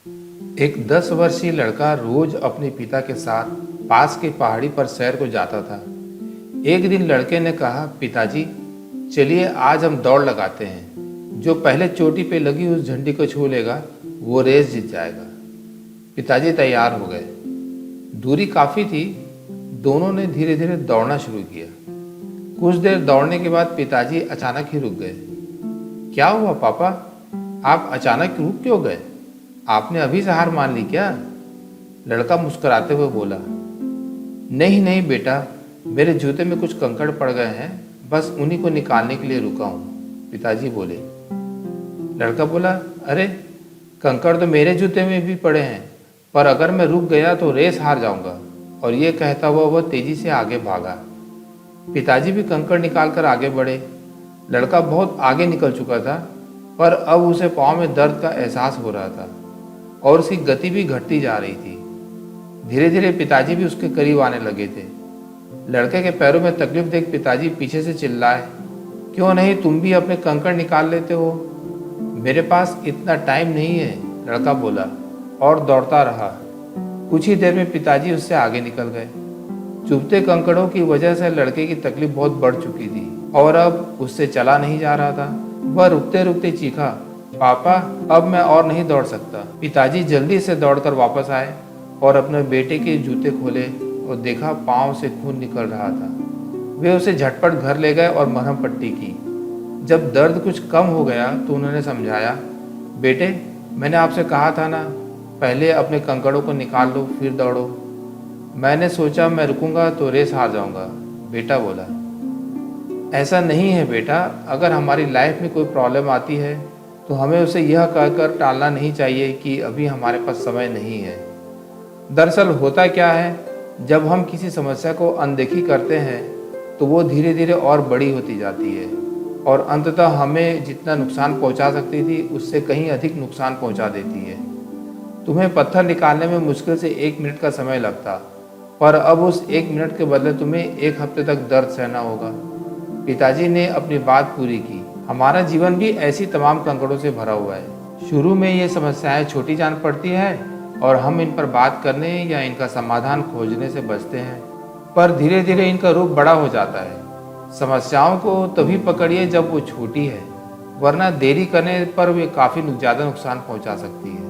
एक 10 वर्षीय लड़का रोज अपने पिता के साथ पास की पहाड़ी पर सैर को जाता था। एक दिन लड़के ने कहा, पिताजी चलिए आज हम दौड़ लगाते हैं। जो पहले चोटी पे लगी उस झंडी को छू लेगा वो रेस जीत जाएगा। पिताजी तैयार हो गए। दूरी काफी थी। दोनों ने धीरे धीरे दौड़ना शुरू किया। कुछ देर दौड़ने के बाद पिताजी अचानक ही रुक गए। क्या हुआ पापा, आप अचानक रुक क्यों गए? आपने अभी से हार मान ली क्या? लड़का मुस्कुराते हुए बोला, नहीं नहीं बेटा, मेरे जूते में कुछ कंकड़ पड़ गए हैं, बस उन्हीं को निकालने के लिए रुका हूँ, पिताजी बोले। लड़का बोला, अरे कंकड़ तो मेरे जूते में भी पड़े हैं, पर अगर मैं रुक गया तो रेस हार जाऊंगा। और ये कहता हुआ वह तेजी से आगे भागा। पिताजी भी कंकड़ निकालकर आगे बढ़े। लड़का बहुत आगे निकल चुका था, पर अब उसे पाँव में दर्द का एहसास हो रहा था और उसकी गति भी घटती जा रही थी। धीरे धीरे पिताजी भी उसके करीब आने लगे थे। लड़के के पैरों में तकलीफ देख पिताजी पीछे से चिल्लाए, क्यों नहीं तुम भी अपने कंकड़ निकाल लेते हो? मेरे पास इतना टाइम नहीं है, लड़का बोला और दौड़ता रहा। कुछ ही देर में पिताजी उससे आगे निकल गए। चुभते कंकड़ों की वजह से लड़के की तकलीफ बहुत बढ़ चुकी थी और अब उससे चला नहीं जा रहा था। वह रुकते रुकते चीखा, पापा अब मैं और नहीं दौड़ सकता। पिताजी जल्दी से दौड़कर वापस आए और अपने बेटे के जूते खोले और देखा पाँव से खून निकल रहा था। वे उसे झटपट घर ले गए और मरहम पट्टी की। जब दर्द कुछ कम हो गया तो उन्होंने समझाया, बेटे मैंने आपसे कहा था ना, पहले अपने कंकड़ों को निकाल लो फिर दौड़ो। मैंने सोचा मैं रुकूंगा तो रेस हार जाऊंगा, बेटा बोला। ऐसा नहीं है बेटा, अगर हमारी लाइफ में कोई प्रॉब्लम आती है तो हमें उसे यह कहकर टालना नहीं चाहिए कि अभी हमारे पास समय नहीं है। दरअसल होता क्या है, जब हम किसी समस्या को अनदेखी करते हैं तो वो धीरे धीरे और बड़ी होती जाती है और अंततः हमें जितना नुकसान पहुंचा सकती थी उससे कहीं अधिक नुकसान पहुंचा देती है। तुम्हें पत्थर निकालने में मुश्किल से 1 मिनट का समय लगता, पर अब उस 1 मिनट के बदले तुम्हें 1 हफ्ते तक दर्द सहना होगा। पिताजी ने अपनी बात पूरी की। हमारा जीवन भी ऐसी तमाम कंकड़ों से भरा हुआ है। शुरू में ये समस्याएं छोटी जान पड़ती हैं और हम इन पर बात करने या इनका समाधान खोजने से बचते हैं, पर धीरे धीरे इनका रूप बड़ा हो जाता है। समस्याओं को तभी पकड़िए जब वो छोटी है, वरना देरी करने पर वे काफ़ी ज़्यादा नुकसान पहुंचा सकती है।